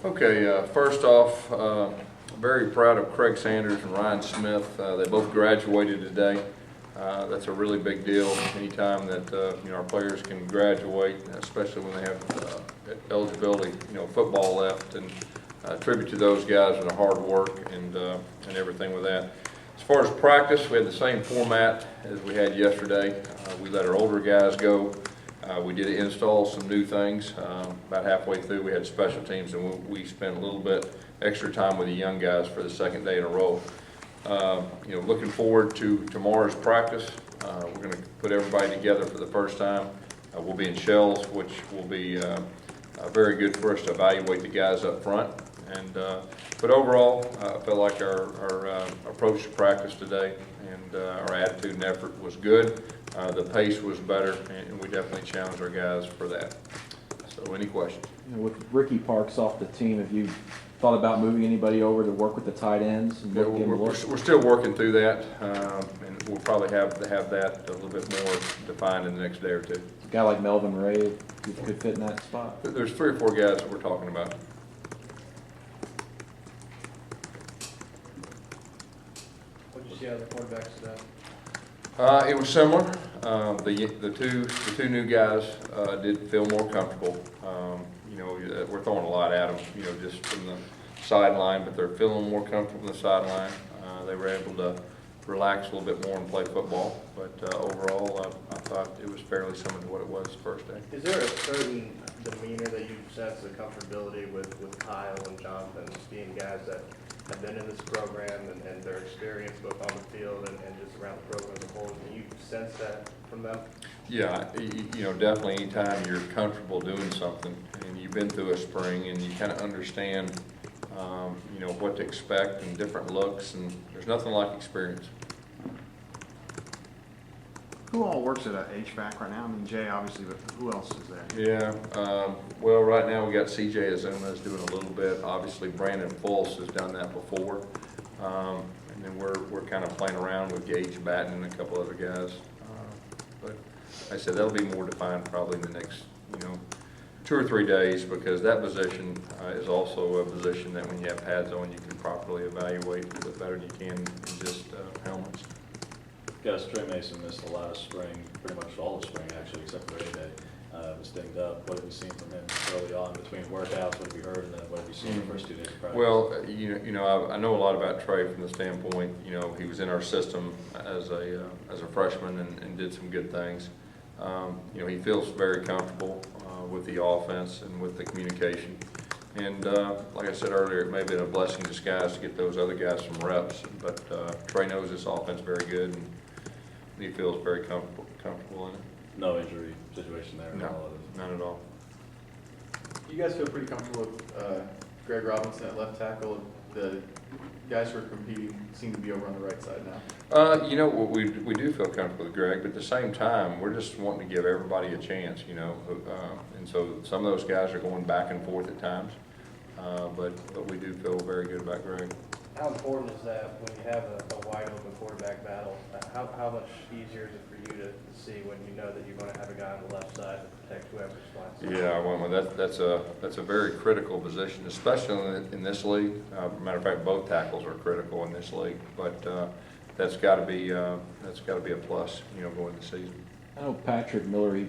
Okay, first off, very proud of Craig Sanders and Ryan Smith. They both graduated today. That's a really big deal. Anytime that our players can graduate, especially when they have eligibility, football left, and tribute to those guys and their hard work and everything with that. As far as practice, we had the same format as we had yesterday. We let our older guys go. We did install some new things. About halfway through, we had special teams, and we spent a little bit extra time with the young guys for the second day in a row. Looking forward to tomorrow's practice. We're going to put everybody together for the first time. We'll be in shells, which will be very good for us to evaluate the guys up front. But overall, I felt like our approach to practice today and our attitude and effort was good. The pace was better, and we definitely challenged our guys for that. So, any questions? With Ricky Parks off the team, have you thought about moving anybody over to work with the tight ends? And We're still working through that, and we'll probably have that a little bit more defined in the next day or two. A guy like Melvin Ray could fit in that spot? There's 3 or 4 guys that we're talking about. What did you see out of the quarterbacks today? It was similar. The two new guys did feel more comfortable. We're throwing a lot at them, just from the sideline, but they're feeling more comfortable on the sideline. They were able to relax a little bit more and play football, but overall, I thought it was fairly similar to what it was the first day. Is there a certain demeanor that you sense the comfortability with Kyle and Jonathan, being guys that have been in this program and their experience both on the field and just around the program as a whole? Can you sense that from them? Yeah, definitely anytime you're comfortable doing something and you've been through a spring and you kind of understand, what to expect and different looks, and there's nothing like experience. Who all works at HVAC right now? I mean, Jay obviously, but who else is there? Yeah, well, right now we got CJ Azuma is doing a little bit. Obviously, Brandon Fultz has done that before, and then we're kind of playing around with Gage Batten and a couple other guys. But like I said, that'll be more defined probably in the next 2 or 3 days, because that position is also a position that when you have pads on, you can properly evaluate a little bit better than you can in just helmets. Gus, Trey Mason missed a lot of spring, pretty much all of spring actually, except for A-Day. Was dinged up. What have we seen from him early on between workouts? What have we heard, and then what have we seen the first 2 days of practice? Well, I know a lot about Trey from the standpoint, he was in our system as a freshman and did some good things. He feels very comfortable with the offense and with the communication. And like I said earlier, it may have been a blessing in disguise to get those other guys some reps, but Trey knows this offense very good, and he feels very comfortable in it. No injury situation there? No, none at all. You guys feel pretty comfortable with Greg Robinson at left tackle? The guys who are competing seem to be over on the right side now. We do feel comfortable with Greg, but at the same time, we're just wanting to give everybody a chance, and so some of those guys are going back and forth at times, but we do feel very good about Greg. How important is that when you have a wide open quarterback battle? How much easier is it for you to see when you know that you're going to have a guy on the left side to protect whoever's flying? Yeah, well, that's a very critical position, especially in this league. Matter of fact, both tackles are critical in this league, but that's got to be a plus, going into the season. I know Patrick Miller, he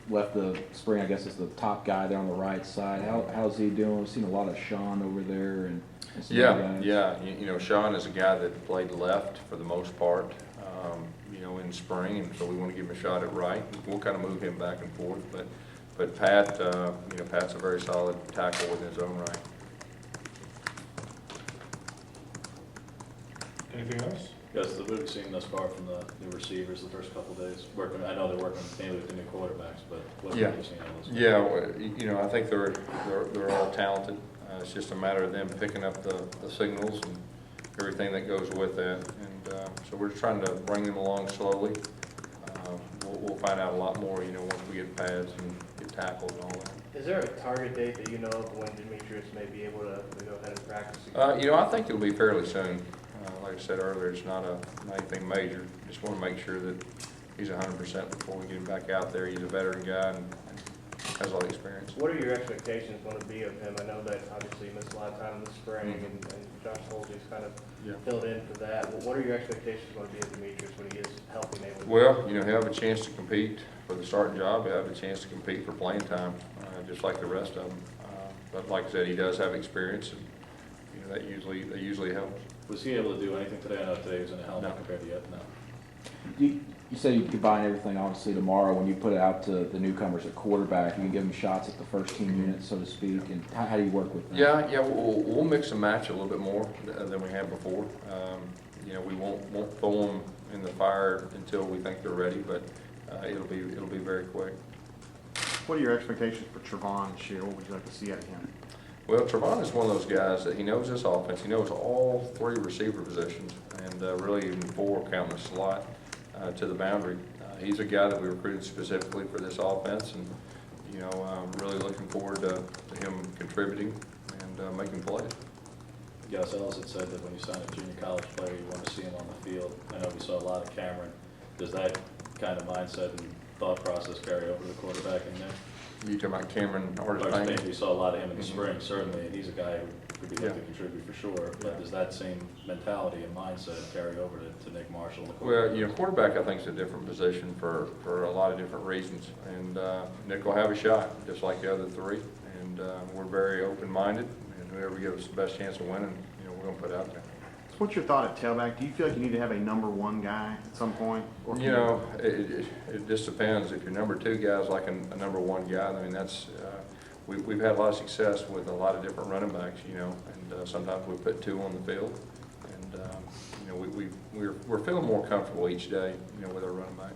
left the spring, I guess, as the top guy there on the right side. How's he doing? We've seen a lot of Sean over there and some other guys. Yeah. Sean is a guy that played left for the most part, in spring, and so we want to give him a shot at right. We'll kind of move him back and forth, but Pat, Pat's a very solid tackle within his own right. Anything else? Gus, what have you seen thus far from the new receivers the first couple of days? I know they're working mainly with the new quarterbacks, but what have you seen out of those? Yeah, I think they're all talented. It's just a matter of them picking up the signals and everything that goes with that. And so we're just trying to bring them along slowly. We'll find out a lot more, once we get pads and get tackled and all that. Is there a target date that you know of when Demetrius may be able to go ahead and practice I again? think it'll be fairly soon. Like I said earlier, it's not anything major. Just want to make sure that he's 100% before we get him back out there. He's a veteran guy, and has a lot of experience. What are your expectations going to be of him? I know that obviously he missed a lot of time in the spring, and Josh Holsey's kind of Yeah. filled in for that. Well, what are your expectations going to be of Demetrius when he is healthy and able to? Well, you know, he'll have a chance to compete for the starting job. He'll have a chance to compete for playing time, just like the rest of them. But like I said, he does have experience, and you know that usually helps. Was he able to do anything today? I know today he was in a helmet No. compared to yet, no. You said you combine everything, obviously, tomorrow when you put it out to the newcomers at quarterback. You can give them shots at the first team unit, so to speak. And how do you work with them? Yeah, we'll mix and match a little bit more than we have before. You know, we won't throw them in the fire until we think they're ready, but it'll be very quick. What are your expectations for Trevon this year? What would you like to see out of him? Well, Trevon is one of those guys that he knows this offense. He knows all three receiver positions, and really even four, counting the slot to the boundary. He's a guy that we recruited specifically for this offense, and you know, really looking forward to him contributing and making plays. Gus Ellis had said that when you sign a junior college player, you want to see him on the field. I know we saw a lot of Cameron. Does that kind of mindset and thought process carry over to the quarterback in there? You talking about Cameron Artis I Payne? think we saw a lot of him in the spring, certainly, and he's a guy who could be looking to contribute for sure. But does that same mentality and mindset carry over to Nick Marshall? Well, you know, quarterback I think is a different position for a lot of different reasons, and Nick will have a shot just like the other three, and we're very open-minded, and whoever gives us the best chance of winning, you know, we're going to put out there. So what's your thought at tailback? Do you feel like you need to have a number one guy at some point? Or can You know, it just depends. If your number two guy's like a number one guy, I mean, that's we've had a lot of success with a lot of different running backs, you know, and sometimes we put two on the field, and you know, we're feeling more comfortable each day, you know, with our running backs.